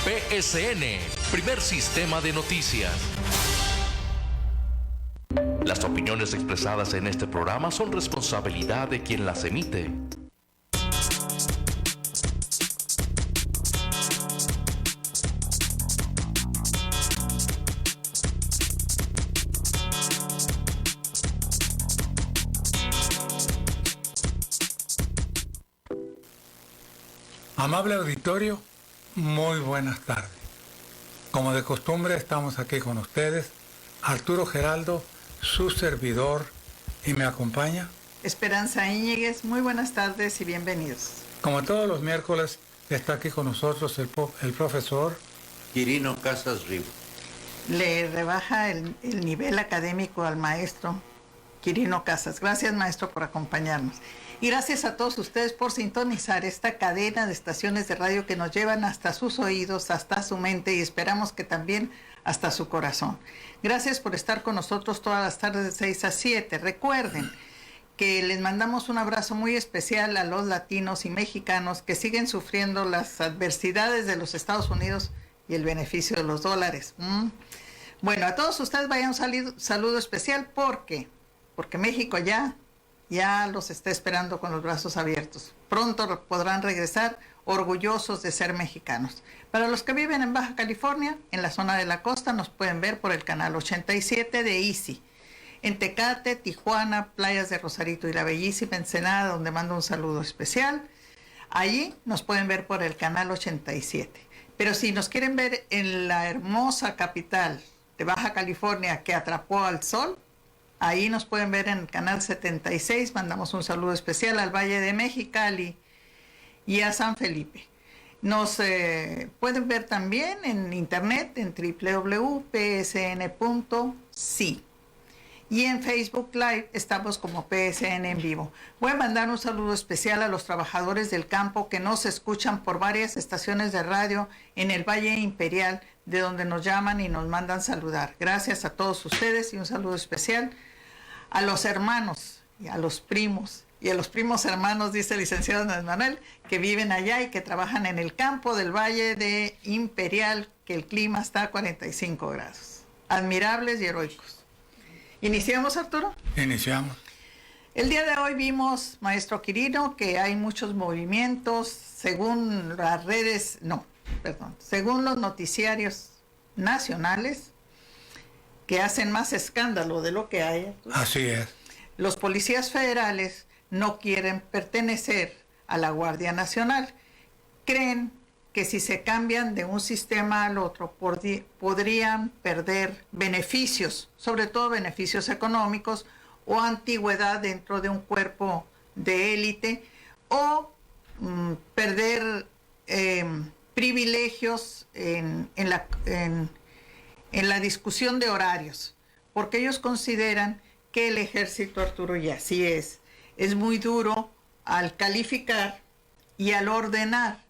PSN, primer sistema de noticias. Las opiniones expresadas en este programa son responsabilidad de quien las emite. Amable auditorio, muy buenas tardes. Como de costumbre, estamos aquí con ustedes, Arturo Geraldo, su servidor, y me acompaña Esperanza Íñiguez. Muy buenas tardes y bienvenidos. Como todos los miércoles, está aquí con nosotros el profesor Quirino Casas Rivo. Le rebaja el nivel académico al maestro Quirino Casas. Gracias, maestro, por acompañarnos. Y gracias a todos ustedes por sintonizar esta cadena de estaciones de radio que nos llevan hasta sus oídos, hasta su mente y esperamos que también hasta su corazón. Gracias por estar con nosotros todas las tardes de 6 a 7. Recuerden que les mandamos un abrazo muy especial a los latinos y mexicanos que siguen sufriendo las adversidades de los Estados Unidos y el beneficio de los dólares. Bueno, a todos ustedes vayan un saludo especial porque México ya los está esperando con los brazos abiertos. Pronto podrán regresar orgullosos de ser mexicanos. Para los que viven en Baja California, en la zona de la costa, nos pueden ver por el canal 87 de Easy. En Tecate, Tijuana, playas de Rosarito y la bellísima Ensenada, donde mando un saludo especial. Allí nos pueden ver por el canal 87. Pero si nos quieren ver en la hermosa capital de Baja California que atrapó al sol, ahí nos pueden ver en el canal 76. Mandamos un saludo especial al Valle de Mexicali y a San Felipe. Nos pueden ver también en internet en www.psn.si. Y en Facebook Live estamos como PSN en vivo. Voy a mandar un saludo especial a los trabajadores del campo que nos escuchan por varias estaciones de radio en el Valle Imperial, de donde nos llaman y nos mandan saludar. Gracias a todos ustedes y un saludo especial a los hermanos y a los primos y a los primos hermanos, dice el licenciado Andrés Manuel, que viven allá y que trabajan en el campo del Valle de Imperial, que el clima está a 45 grados. Admirables y heroicos. ¿Iniciamos, Arturo? Iniciamos. El día de hoy vimos, maestro Quirino, que hay muchos movimientos según las redes, según los noticiarios nacionales, que hacen más escándalo de lo que hay. Arturo. Así es. Los policías federales no quieren pertenecer a la Guardia Nacional. Creen que si se cambian de un sistema al otro podrían perder beneficios, sobre todo beneficios económicos o antigüedad dentro de un cuerpo de élite, o perder privilegios en la discusión de horarios, porque ellos consideran que el ejército, Arturo, y así es muy duro al calificar y al ordenar,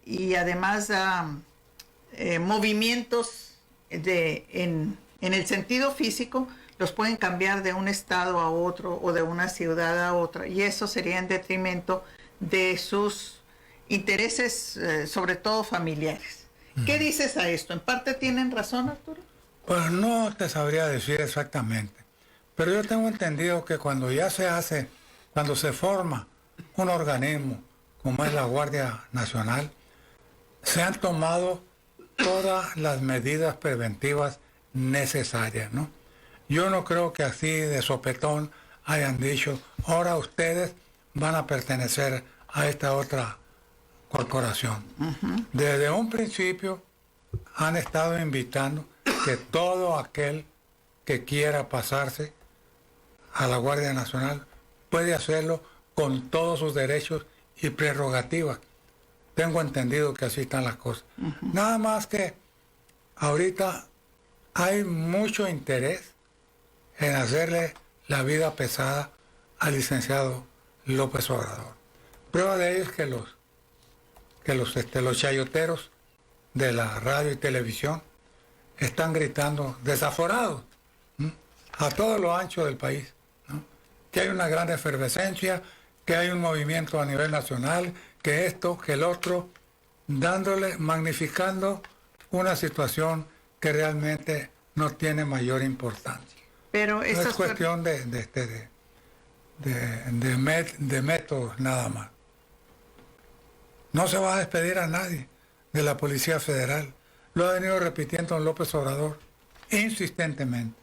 y además movimientos en el sentido físico los pueden cambiar de un estado a otro o de una ciudad a otra, y eso sería en detrimento de sus intereses, sobre todo familiares. ¿Qué dices a esto? ¿En parte tienen razón, Arturo? Pues no te sabría decir exactamente, pero yo tengo entendido que cuando se forma un organismo como es la Guardia Nacional, se han tomado todas las medidas preventivas necesarias, ¿no? Yo no creo que así de sopetón hayan dicho, ahora ustedes van a pertenecer a esta otra corporación. Uh-huh. Desde un principio han estado invitando que todo aquel que quiera pasarse a la Guardia Nacional puede hacerlo con todos sus derechos y prerrogativas. Tengo entendido que así están las cosas. Uh-huh. Nada más que ahorita hay mucho interés en hacerle la vida pesada al licenciado López Obrador. Prueba de ello es que los chayoteros de la radio y televisión están gritando desaforados, ¿no?, a todo lo ancho del país, ¿no?, que hay una gran efervescencia, que hay un movimiento a nivel nacional, que esto, que el otro, magnificando una situación que realmente no tiene mayor importancia. Pero No estas es cuestión de métodos nada más. No se va a despedir a nadie de la Policía Federal. Lo ha venido repitiendo López Obrador insistentemente.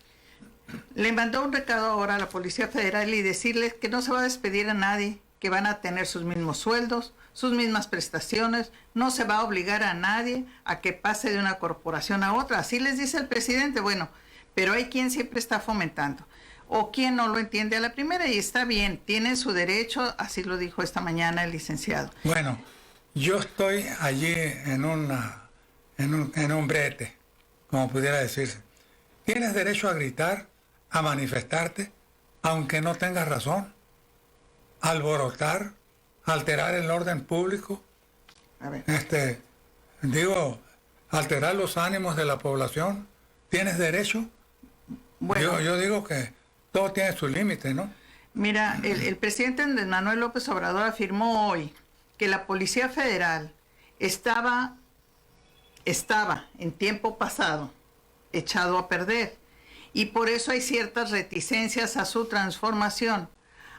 Le mandó un recado ahora a la Policía Federal y decirles que no se va a despedir a nadie, que van a tener sus mismos sueldos, sus mismas prestaciones, no se va a obligar a nadie a que pase de una corporación a otra. Así les dice el presidente. Bueno, pero hay quien siempre está fomentando o quien no lo entiende a la primera, y está bien, tienen su derecho, así lo dijo esta mañana el licenciado. Bueno, yo estoy allí en un brete, como pudiera decirse. Tienes derecho a gritar, a manifestarte, aunque no tengas razón, a alborotar, a alterar el orden público, A ver, alterar los ánimos de la población. ¿Tienes derecho? bueno, Yo digo que todo tiene su límite, ¿no? mira, el presidente Andrés Manuel López Obrador afirmó hoy que la Policía Federal estaba en tiempo pasado echado a perder, y por eso hay ciertas reticencias a su transformación,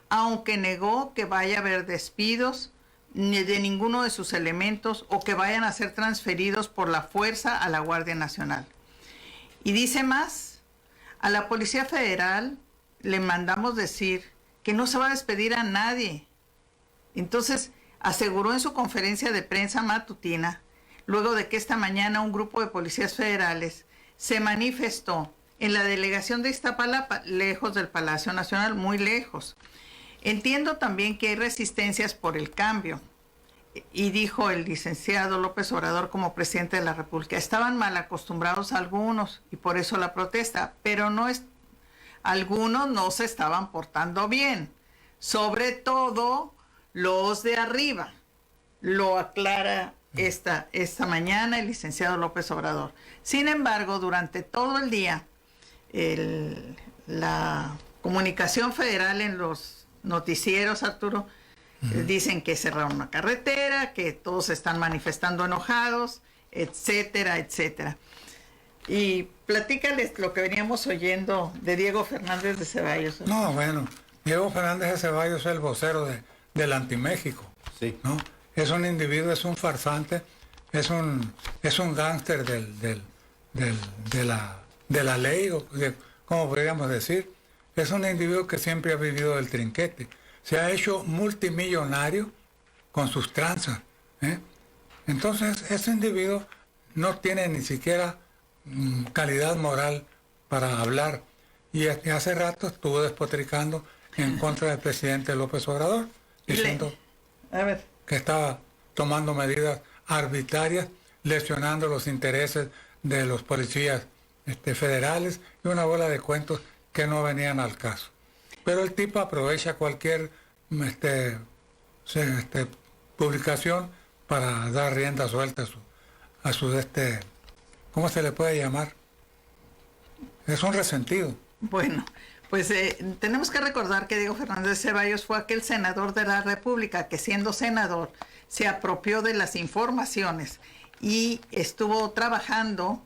aunque negó que vaya a haber despidos ni de ninguno de sus elementos o que vayan a ser transferidos por la fuerza a la Guardia Nacional. Y dice más, a la Policía Federal le mandamos decir que no se va a despedir a nadie. Entonces, aseguró en su conferencia de prensa matutina, luego de que esta mañana un grupo de policías federales se manifestó en la delegación de Iztapalapa, lejos del Palacio Nacional, muy lejos. Entiendo también que hay resistencias por el cambio, y dijo el licenciado López Obrador como presidente de la República, estaban mal acostumbrados algunos y por eso la protesta, pero algunos no se estaban portando bien, sobre todo los de arriba, lo aclara esta mañana el licenciado López Obrador. Sin embargo, durante todo el día, la comunicación federal en los noticieros, Arturo, dicen que cerraron una carretera, que todos se están manifestando enojados, etcétera, etcétera. Y platícales lo que veníamos oyendo de Diego Fernández de Ceballos. No, bueno, Diego Fernández de Ceballos es el vocero del Antiméxico. Sí. ¿No? Es un individuo, es un farsante, es un gángster de la ley, como podríamos decir. Es un individuo que siempre ha vivido del trinquete. Se ha hecho multimillonario con sus tranzas. Entonces, ese individuo no tiene ni siquiera calidad moral para hablar. Y hace rato estuvo despotricando en contra del presidente López Obrador, diciendo que estaba tomando medidas arbitrarias, lesionando los intereses de los policías federales y una bola de cuentos que no venían al caso. Pero el tipo aprovecha cualquier publicación para dar rienda suelta a su ¿cómo se le puede llamar? Es un resentido. Bueno, pues tenemos que recordar que Diego Fernández de Ceballos fue aquel senador de la República que, siendo senador, se apropió de las informaciones y estuvo trabajando,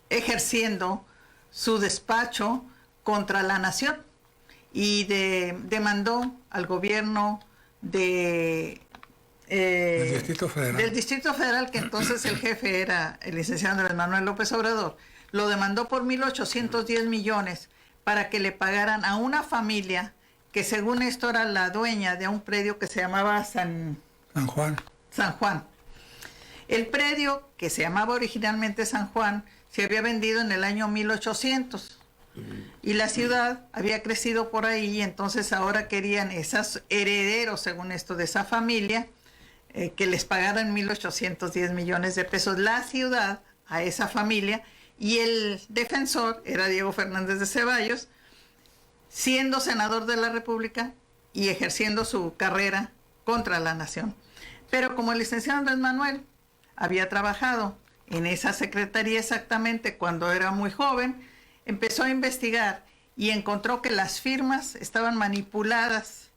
ejerciendo su despacho contra la nación, y demandó al gobierno El Distrito Federal. del Distrito Federal, que entonces el jefe era el licenciado Andrés Manuel López Obrador. Lo demandó por 1.810 millones para que le pagaran a una familia que, según esto, era la dueña de un predio que se llamaba San Juan. El predio, que se llamaba originalmente San Juan, se había vendido en el año 1800. Y la ciudad había crecido por ahí, y entonces ahora querían esos herederos, según esto, de esa familia, que les pagaran 1.810 millones de pesos la ciudad a esa familia, y el defensor era Diego Fernández de Ceballos, siendo senador de la República y ejerciendo su carrera contra la nación. Pero como el licenciado Andrés Manuel había trabajado en esa secretaría exactamente cuando era muy joven, empezó a investigar y encontró que las firmas estaban manipuladas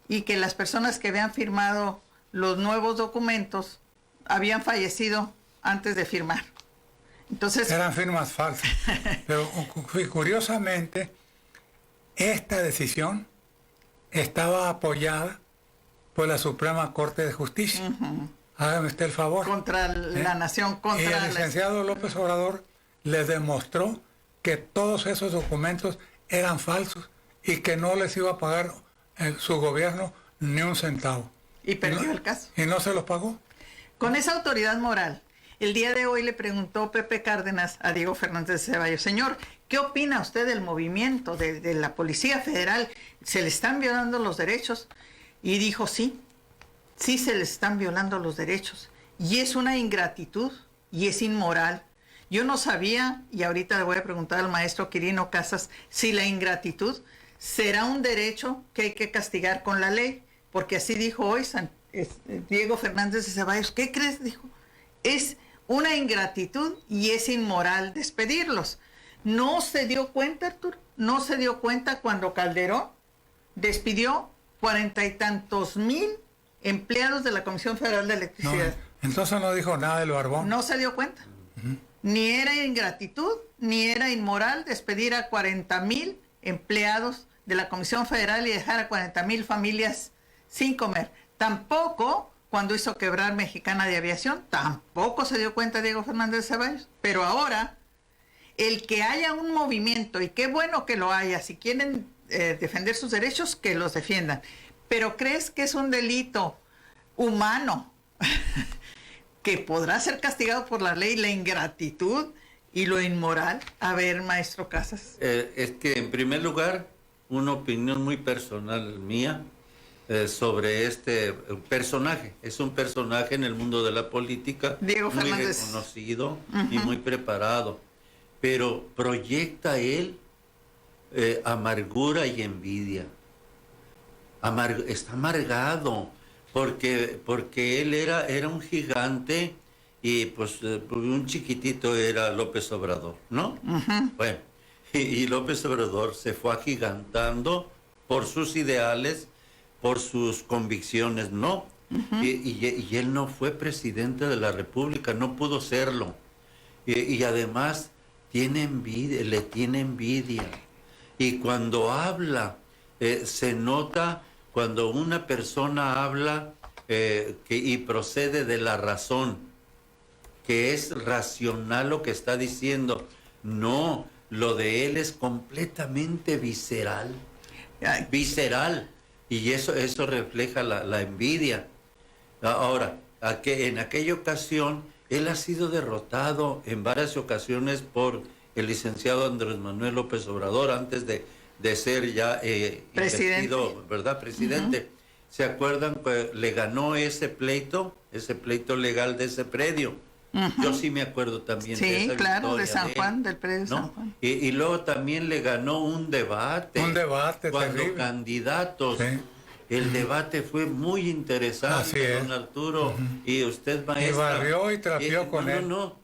y que las personas que habían firmado los nuevos documentos habían fallecido antes de firmar. Entonces, Eran firmas falsas. Pero curiosamente, esta decisión estaba apoyada por la Suprema Corte de Justicia. Hágame usted el favor. contra la nación, Y contra el licenciado López Obrador le demostró que todos esos documentos eran falsos y que no les iba a pagar su gobierno ni un centavo. y perdió el caso. Y no se los pagó. Con esa autoridad moral, el día de hoy le preguntó Pepe Cárdenas a Diego Fernández de Ceballos: señor, ¿qué opina usted del movimiento de la Policía Federal? ¿Se le están violando los derechos? Y dijo: sí se les están violando los derechos. Y es una ingratitud y es inmoral. Yo no sabía, y ahorita le voy a preguntar al maestro Quirino Casas, si la ingratitud será un derecho que hay que castigar con la ley, porque así dijo hoy Diego Fernández de Ceballos. ¿Qué crees? Dijo: es una ingratitud y es inmoral despedirlos. ¿No se dio cuenta, Arturo? ¿No se dio cuenta cuando Calderón despidió 40 y tantos mil empleados de la Comisión Federal de No, Electricidad? entonces no dijo nada del barbón. No se dio cuenta. Ni era ingratitud, ni era inmoral despedir a 40,000 empleados de la Comisión Federal y dejar a 40,000 familias sin comer. Tampoco cuando hizo quebrar Mexicana de Aviación, tampoco se dio cuenta Diego Fernández de Ceballos. Pero ahora, el que haya un movimiento, y qué bueno que lo haya, si quieren defender sus derechos, que los defiendan. Pero ¿crees que es un delito humano que podrá ser castigado por la ley, la ingratitud y lo inmoral? A ver, maestro Casas. Es que en primer lugar, una opinión muy personal mía sobre este personaje. Es un personaje en el mundo de la política, Diego muy Fernández. reconocido y muy preparado, pero proyecta él amargura y envidia. Está amargado porque él era un gigante y pues un chiquitito era López Obrador, ¿no? Bueno, y López Obrador se fue agigantando por sus ideales, por sus convicciones, ¿no? Y él no fue presidente de la República, no pudo serlo. Y además tiene envidia, le tiene envidia. Y cuando habla, se nota cuando una persona habla y procede de la razón, que es racional lo que está diciendo. No, lo de él es completamente visceral. Visceral. Y eso refleja la envidia. Ahora, en aquella ocasión, él ha sido derrotado en varias ocasiones por el licenciado Andrés Manuel López Obrador antes de ser ya investido, ¿verdad? Presidente. ¿Se acuerdan que le ganó ese pleito legal de ese predio? Yo sí me acuerdo también de esa claro, victoria de San Juan, del predio de ¿no? San Juan. Y luego también le ganó un debate. Un debate cuando terrible. candidatos. Sí. El debate fue muy interesante, Así es. don Arturo. Y usted, maestra. Y barrió y trapeó con él. No,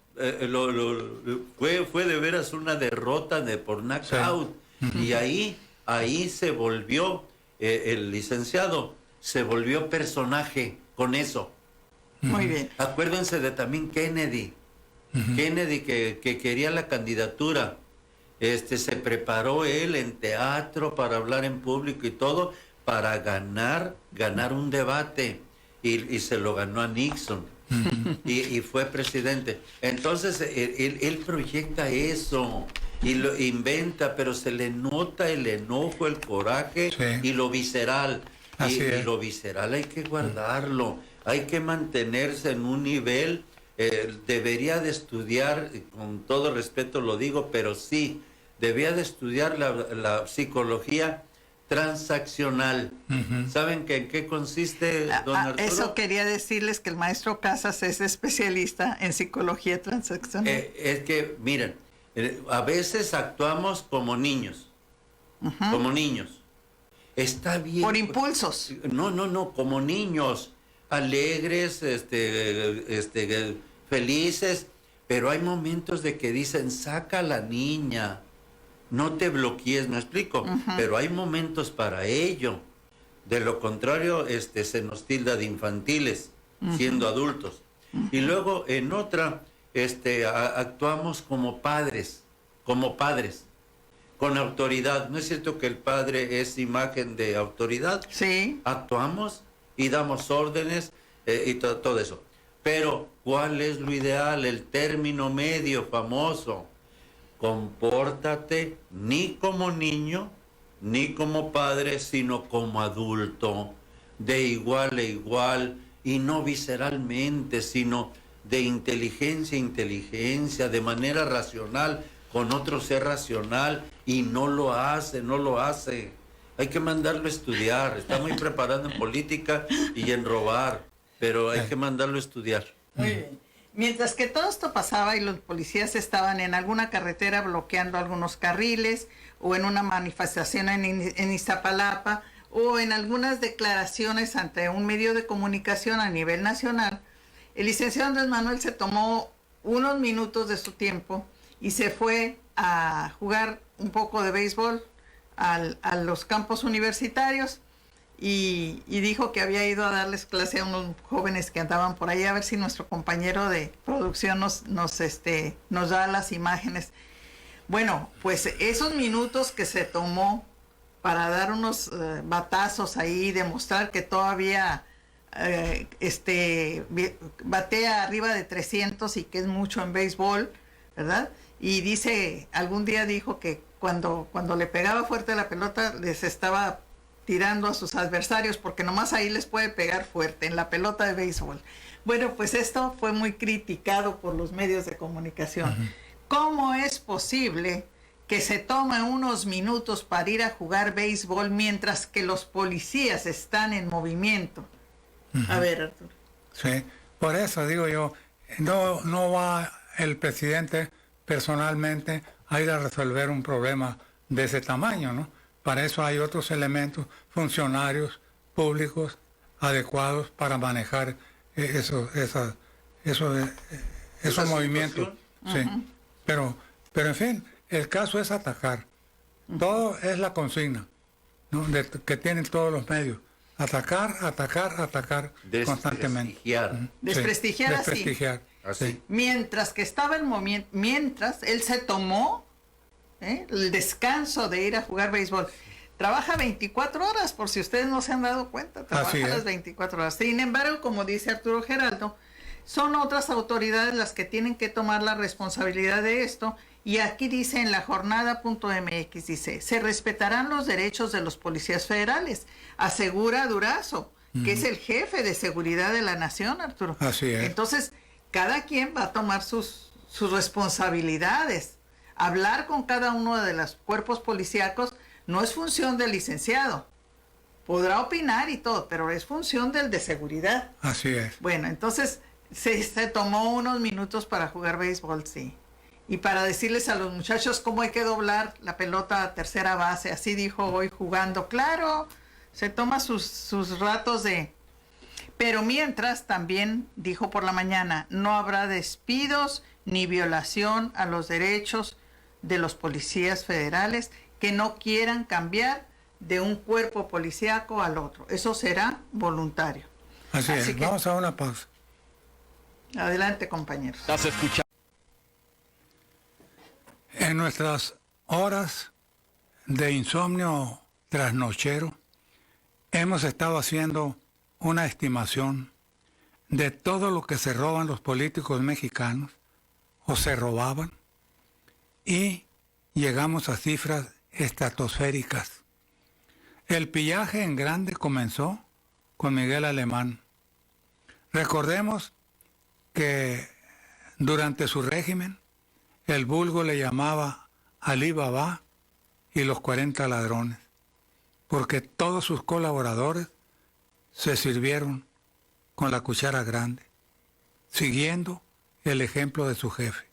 fue de veras una derrota por knockout. Y ahí se volvió, el licenciado, se volvió personaje con eso. Muy bien. Acuérdense de también Kennedy. Kennedy que quería la candidatura. Se preparó él en teatro para hablar en público y todo, para ganar un debate. Y se lo ganó a Nixon. Y fue presidente. Entonces, él proyecta eso y lo inventa, pero se le nota el enojo, el coraje y lo visceral. Y lo visceral hay que guardarlo. Hay que mantenerse en un nivel, debería de estudiar, con todo respeto lo digo, pero sí, debería de estudiar la psicología transaccional. ¿Saben en qué consiste, don Arturo? Eso quería decirles, que el maestro Casas es especialista en psicología transaccional. Es que, miren, a veces actuamos como niños, como niños. Está bien. Por impulsos. No, como niños. Alegres, felices, pero hay momentos de que dicen, saca a la niña, no te bloquees, me explico, pero hay momentos para ello. De lo contrario, se nos tilda de infantiles, siendo adultos. Y luego en otra, actuamos como padres, con autoridad. ¿No es cierto que el padre es imagen de autoridad? Sí. Actuamos y damos órdenes y todo eso. Pero, ¿cuál es lo ideal? El término medio famoso. Compórtate ni como niño, ni como padre, sino como adulto, de igual a igual, y no visceralmente, sino de inteligencia a inteligencia, de manera racional, con otro ser racional, y no lo hace. Hay que mandarlo a estudiar. Está muy preparado en política y en robar, pero hay que mandarlo a estudiar. Muy bien. Mientras que todo esto pasaba y los policías estaban en alguna carretera bloqueando algunos carriles, o en una manifestación en Iztapalapa, o en algunas declaraciones ante un medio de comunicación a nivel nacional, el licenciado Andrés Manuel se tomó unos minutos de su tiempo y se fue a jugar un poco de béisbol a los campos universitarios, y dijo que había ido a darles clase a unos jóvenes que andaban por ahí. A ver si nuestro compañero de producción nos da las imágenes. Bueno, pues esos minutos que se tomó para dar unos batazos ahí, demostrar que todavía batea arriba de 300 y que es mucho en béisbol, ¿verdad? Y dice, algún día dijo que cuando le pegaba fuerte la pelota les estaba tirando a sus adversarios, porque nomás ahí les puede pegar fuerte, en la pelota de béisbol. Bueno, pues esto fue muy criticado por los medios de comunicación. Uh-huh. ¿Cómo es posible que se tome unos minutos para ir a jugar béisbol mientras que los policías están en movimiento? Uh-huh. A ver, Arturo. Sí, por eso digo yo, no va el presidente personalmente a ir a resolver un problema de ese tamaño, ¿no? Para eso hay otros elementos, funcionarios públicos adecuados para manejar esos movimientos. Uh-huh. Sí. Pero en fin, el caso es atacar. Uh-huh. Todo es la consigna, ¿no? Que tienen todos los medios. Atacar constantemente. Desprestigiar. Así. Mientras que estaba en movimiento, mientras él se tomó el descanso de ir a jugar béisbol. Trabaja 24 horas, por si ustedes no se han dado cuenta, trabaja las 24 horas. Sin embargo, como dice Arturo Geraldo, son otras autoridades las que tienen que tomar la responsabilidad de esto. Y aquí dice en la jornada.mx, dice, se respetarán los derechos de los policías federales, asegura Durazo, que es el jefe de seguridad de la nación, Arturo. Así es. Entonces, cada quien va a tomar sus responsabilidades. Hablar con cada uno de los cuerpos policíacos no es función del licenciado. Podrá opinar y todo, pero es función del de seguridad. Así es. Bueno, entonces se tomó unos minutos para jugar béisbol, sí. Y para decirles a los muchachos cómo hay que doblar la pelota a tercera base. Así dijo hoy jugando. Claro, se toma sus ratos de... Pero mientras también dijo por la mañana, no habrá despidos ni violación a los derechos de los policías federales que no quieran cambiar de un cuerpo policíaco al otro. Eso será voluntario. Así es. Vamos a una pausa. Adelante, compañeros. Estás escuchando. En nuestras horas de insomnio trasnochero, hemos estado haciendo una estimación de todo lo que se roban los políticos mexicanos o se robaban, y llegamos a cifras estratosféricas. El pillaje en grande comenzó con Miguel Alemán. Recordemos que durante su régimen el vulgo le llamaba Alí Baba y los 40 ladrones, porque todos sus colaboradores se sirvieron con la cuchara grande, siguiendo el ejemplo de su jefe.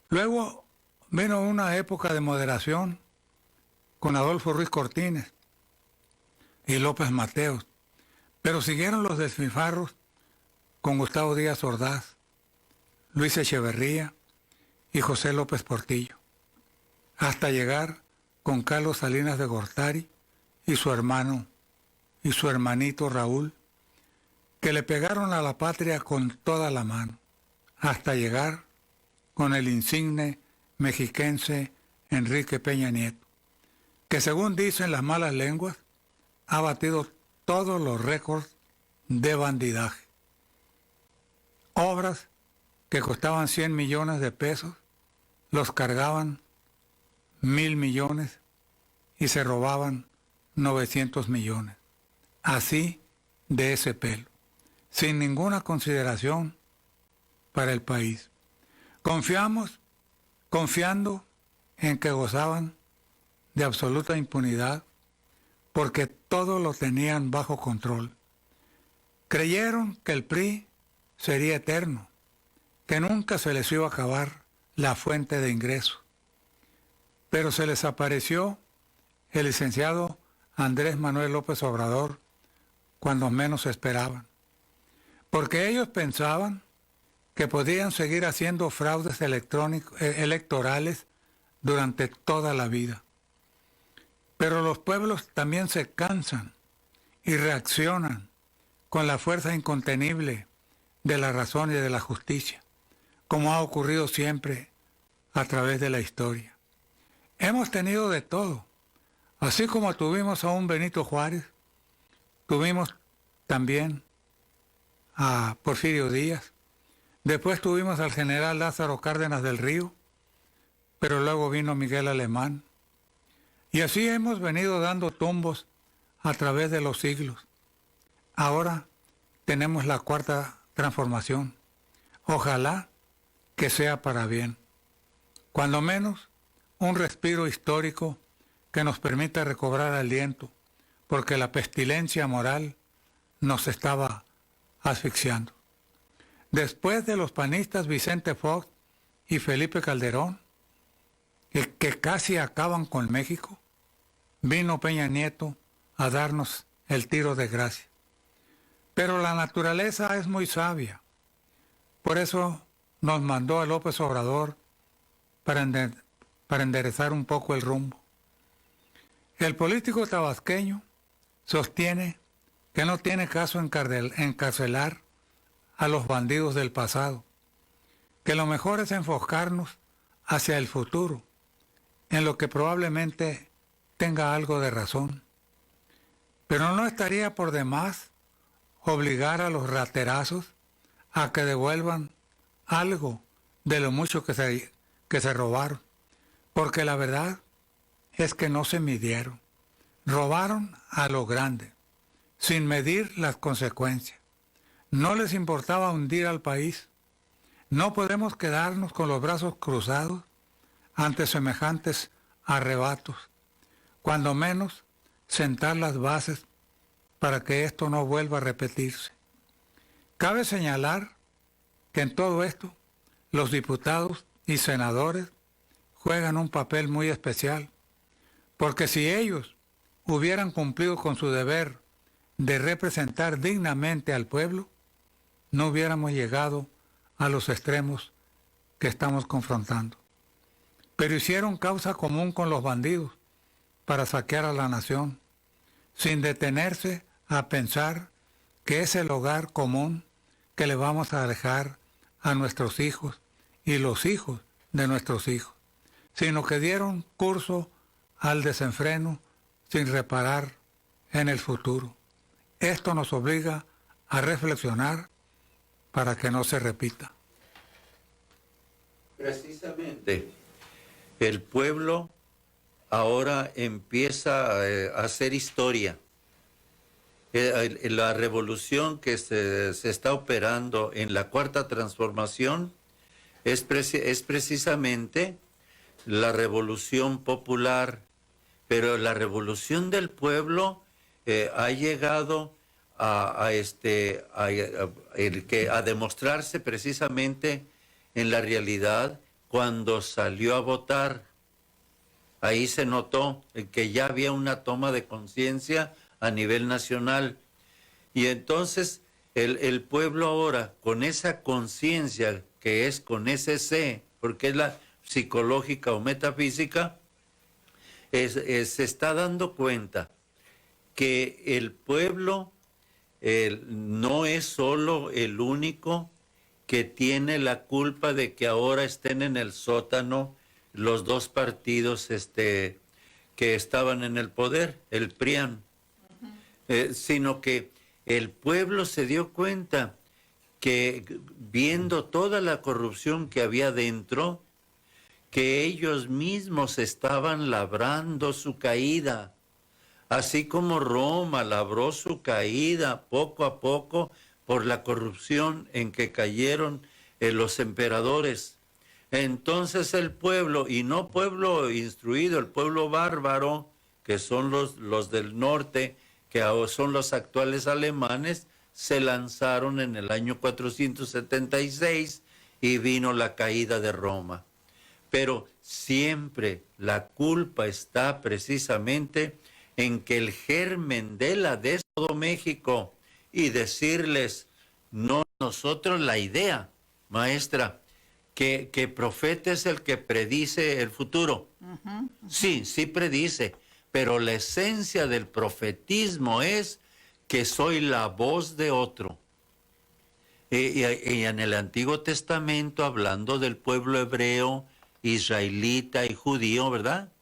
Luego vino una época de moderación con Adolfo Ruiz Cortines y López Mateos, pero siguieron los despilfarros con Gustavo Díaz Ordaz, Luis Echeverría y José López Portillo, hasta llegar con Carlos Salinas de Gortari y su hermano y su hermanito Raúl, que le pegaron a la patria con toda la mano, hasta llegar con el insigne mexiquense Enrique Peña Nieto, que según dicen las malas lenguas, ha batido todos los récords de bandidaje. Obras que costaban 100 millones de pesos, los cargaban 1.000 millones y se robaban 900 millones. Así de ese pelo, sin ninguna consideración para el país. Confiando en que gozaban de absoluta impunidad porque todo lo tenían bajo control. Creyeron que el PRI sería eterno, que nunca se les iba a acabar la fuente de ingreso. Pero se les apareció el licenciado Andrés Manuel López Obrador cuando menos esperaban, porque ellos pensaban que podían seguir haciendo fraudes electorales durante toda la vida. Pero los pueblos también se cansan y reaccionan con la fuerza incontenible de la razón y de la justicia, como ha ocurrido siempre a través de la historia. Hemos tenido de todo. Así como tuvimos a un Benito Juárez, tuvimos también a Porfirio Díaz, después tuvimos al general Lázaro Cárdenas del Río, pero luego vino Miguel Alemán. Y así hemos venido dando tumbos a través de los siglos. Ahora tenemos la cuarta transformación. Ojalá que sea para bien. Cuando menos, un respiro histórico que nos permita recobrar aliento, porque la pestilencia moral nos estaba asfixiando. Después de los panistas Vicente Fox y Felipe Calderón, que casi acaban con México, vino Peña Nieto a darnos el tiro de gracia. Pero la naturaleza es muy sabia. Por eso nos mandó a López Obrador para enderezar un poco el rumbo. El político tabasqueño sostiene que no tiene caso encarcelar a los bandidos del pasado, que lo mejor es enfocarnos hacia el futuro, en lo que probablemente tenga algo de razón. Pero no estaría por demás obligar a los raterazos a que devuelvan algo de lo mucho que se robaron, porque la verdad es que no se midieron. Robaron a lo grande, sin medir las consecuencias. No les importaba hundir al país. No podemos quedarnos con los brazos cruzados ante semejantes arrebatos, cuando menos sentar las bases para que esto no vuelva a repetirse. Cabe señalar que en todo esto los diputados y senadores juegan un papel muy especial, porque si ellos hubieran cumplido con su deber de representar dignamente al pueblo, no hubiéramos llegado a los extremos que estamos confrontando. Pero hicieron causa común con los bandidos para saquear a la nación, sin detenerse a pensar que es el hogar común que le vamos a dejar a nuestros hijos y los hijos de nuestros hijos, sino que dieron curso al desenfreno sin reparar en el futuro. Esto nos obliga a reflexionar para que no se repita. Precisamente, el pueblo ahora empieza a hacer historia. La revolución que se está operando en la Cuarta Transformación es precisamente la revolución popular, pero la revolución del pueblo ha llegado a demostrarse precisamente en la realidad cuando salió a votar. Ahí se notó que ya había una toma de conciencia a nivel nacional. Y entonces el pueblo ahora, con esa conciencia que es con ese C, porque es la psicológica o metafísica, se está dando cuenta que el pueblo no es solo el único que tiene la culpa de que ahora estén en el sótano los dos partidos que estaban en el poder, el PRIAN, sino que el pueblo se dio cuenta que viendo toda la corrupción que había dentro, que ellos mismos estaban labrando su caída, así como Roma labró su caída poco a poco por la corrupción en que cayeron los emperadores. Entonces el pueblo, y no pueblo instruido, el pueblo bárbaro, que son los del norte, que son los actuales alemanes, se lanzaron en el año 476 y vino la caída de Roma. Pero siempre la culpa está precisamente en que el germen de la de todo México, y decirles, no nosotros la idea, maestra, que profeta es el que predice el futuro. Sí, sí predice, pero la esencia del profetismo es que soy la voz de otro. Y en el Antiguo Testamento, hablando del pueblo hebreo, israelita y judío, ¿verdad?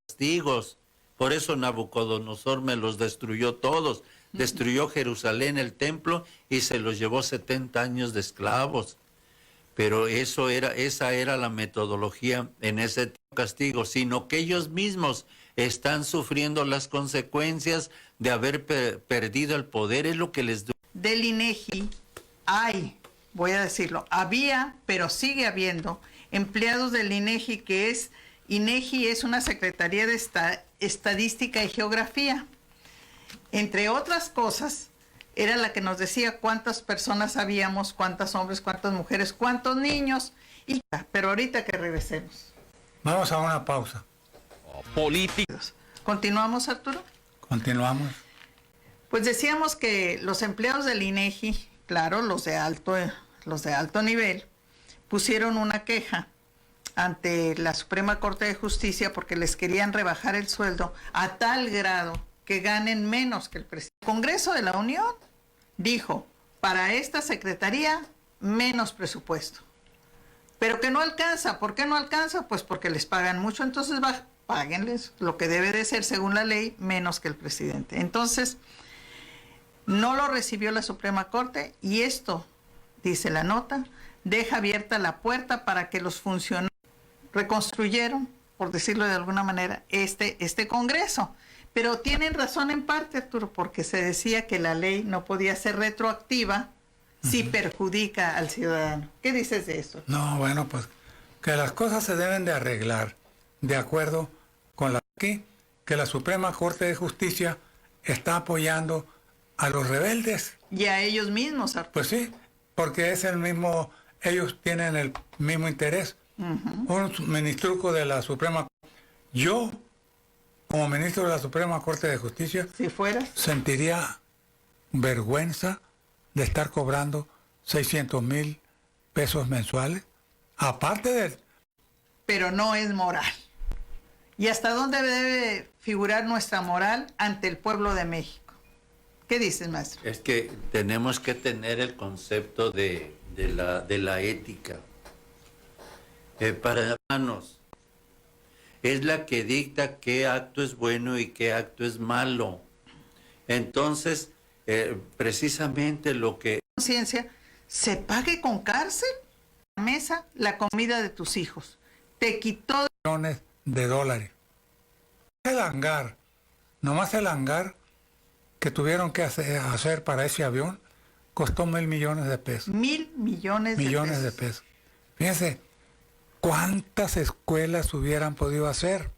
Castigos. Por eso Nabucodonosor me los destruyó todos. Destruyó Jerusalén, el templo, y se los llevó 70 años de esclavos. Pero esa era la metodología en ese castigo, sino que ellos mismos están sufriendo las consecuencias de haber perdido el poder, es lo que les duele. Del INEGI voy a decirlo, había, pero sigue habiendo, empleados del INEGI, que es, INEGI es una Secretaría de Estadística y Geografía. Entre otras cosas, era la que nos decía cuántas personas habíamos, cuántos hombres, cuántas mujeres, cuántos niños. Pero ahorita que regresemos. Vamos a una pausa. Políticos. ¿Continuamos, Arturo? Continuamos. Pues decíamos que los empleados del INEGI, claro, los de alto nivel, pusieron una queja ante la Suprema Corte de Justicia porque les querían rebajar el sueldo a tal grado que ganen menos que el presidente. El Congreso de la Unión dijo, para esta secretaría, menos presupuesto. Pero que no alcanza. ¿Por qué no alcanza? Pues porque les pagan mucho, entonces páguenles lo que debe de ser, según la ley, menos que el presidente. Entonces, no lo recibió la Suprema Corte y esto, dice la nota, deja abierta la puerta para que los funcionarios reconstruyeron, por decirlo de alguna manera, este Congreso. Pero tienen razón en parte, Arturo, porque se decía que la ley no podía ser retroactiva si perjudica al ciudadano. ¿Qué dices de esto? No, bueno, pues que las cosas se deben de arreglar de acuerdo con que la Suprema Corte de Justicia está apoyando a los rebeldes. Y a ellos mismos, Arturo. Pues sí, porque es el mismo, ellos tienen el mismo interés. Un ministruco de la Suprema Corte, yo, como ministro de la Suprema Corte de Justicia, si fueras, sentiría vergüenza de estar cobrando 600,000 pesos mensuales, aparte de... Pero no es moral. ¿Y hasta dónde debe figurar nuestra moral ante el pueblo de México? ¿Qué dices, maestro? Es que tenemos que tener el concepto de la ética. Para hermanos, es la que dicta qué acto es bueno y qué acto es malo. Entonces, precisamente lo que... Conciencia, se pague con cárcel la mesa, la comida de tus hijos. Te quitó millones de dólares. Nomás el hangar que tuvieron que hacer para ese avión costó 1,000 millones de pesos. 1,000 millones de pesos. Fíjense, ¿cuántas escuelas hubieran podido hacer?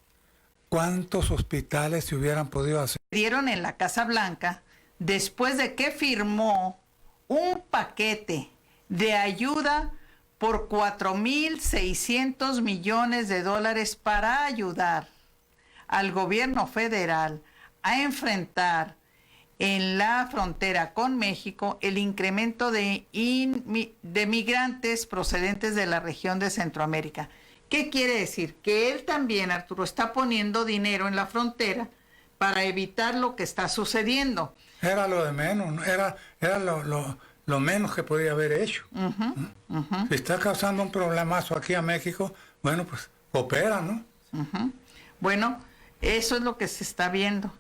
¿Cuántos hospitales se hubieran podido hacer? Dieron en la Casa Blanca después de que firmó un paquete de ayuda por 4,600 millones de dólares para ayudar al gobierno federal a enfrentar en la frontera con México el incremento de migrantes procedentes de la región de Centroamérica. ¿Qué quiere decir? Que él también, Arturo, está poniendo dinero en la frontera para evitar lo que está sucediendo. Era lo de menos, era lo menos que podía haber hecho. Si está causando un problemazo aquí a México, bueno, pues coopera, ¿no? Bueno, eso es lo que se está viendo.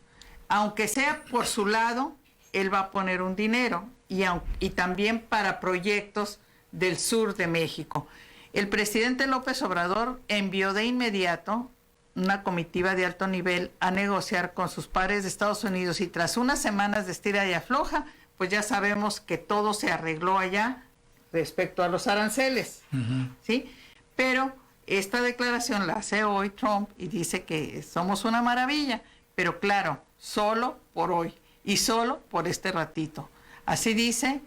Aunque sea por su lado, él va a poner un dinero y también para proyectos del sur de México. El presidente López Obrador envió de inmediato una comitiva de alto nivel a negociar con sus pares de Estados Unidos y tras unas semanas de estira y afloja, pues ya sabemos que todo se arregló allá respecto a los aranceles, ¿sí? Pero esta declaración la hace hoy Trump y dice que somos una maravilla, pero claro, solo por hoy y solo por este ratito. Así dice.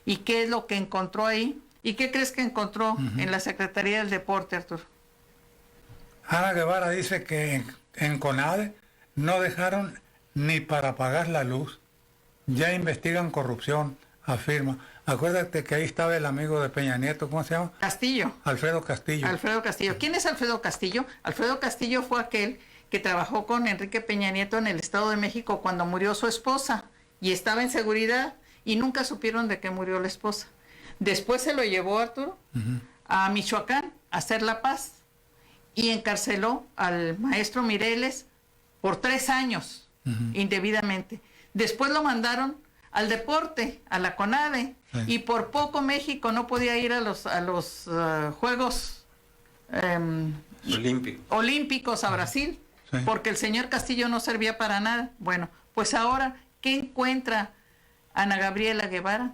¿Y qué es lo que encontró ahí? ¿Y qué crees que encontró en la Secretaría del Deporte, Arturo? Ana Guevara dice que en CONADE no dejaron ni para pagar la luz. Ya investigan corrupción, afirma. Acuérdate que ahí estaba el amigo de Peña Nieto, ¿cómo se llama? Castillo. Alfredo Castillo. Alfredo Castillo. ¿Quién es Alfredo Castillo? Alfredo Castillo fue aquel que trabajó con Enrique Peña Nieto en el Estado de México cuando murió su esposa y estaba en seguridad y nunca supieron de qué murió la esposa. Después se lo llevó Arturo a Michoacán a hacer la paz y encarceló al maestro Mireles por 3 años indebidamente. Después lo mandaron al deporte, a la CONADE, y por poco México no podía ir a los Juegos Olímpicos a Brasil, porque el señor Castillo no servía para nada. Bueno, pues ahora, ¿qué encuentra Ana Gabriela Guevara?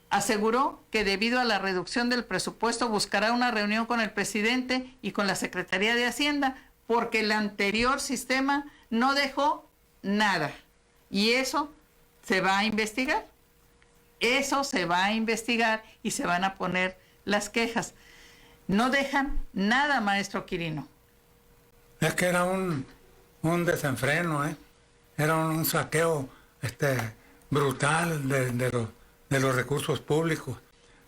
Aseguró que debido a la reducción del presupuesto buscará una reunión con el presidente y con la Secretaría de Hacienda, porque el anterior sistema no dejó nada. Y eso se va a investigar. Eso se va a investigar y se van a poner las quejas. No dejan nada, maestro Quirino. Es que era un desenfreno, ¿eh? Era un saqueo brutal de los recursos públicos.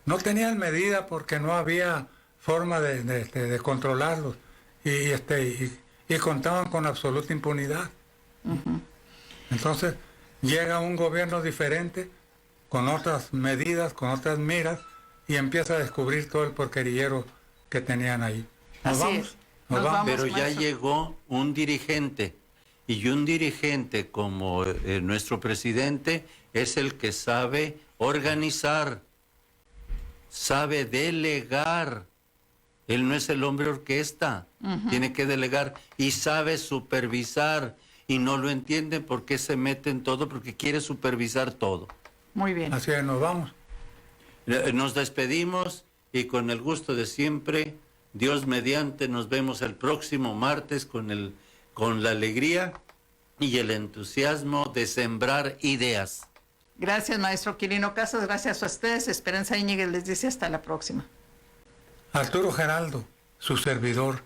No tenían medida porque no había forma de controlarlos y contaban con absoluta impunidad. Entonces llega un gobierno diferente con otras medidas, con otras miras y empieza a descubrir todo el porquerillero que tenían ahí. Nos vamos. Pero ya llegó un dirigente y un dirigente como nuestro presidente es el que sabe organizar, sabe delegar. Él no es el hombre orquesta, tiene que delegar y sabe supervisar y no lo entienden por qué se mete en todo, porque quiere supervisar todo. Muy bien. Así es, nos vamos. Nos despedimos y con el gusto de siempre, Dios mediante, nos vemos el próximo martes con la alegría y el entusiasmo de sembrar ideas. Gracias, maestro Quirino Casas, gracias a ustedes. Esperanza Íñiguez les dice hasta la próxima. Arturo Geraldo, su servidor,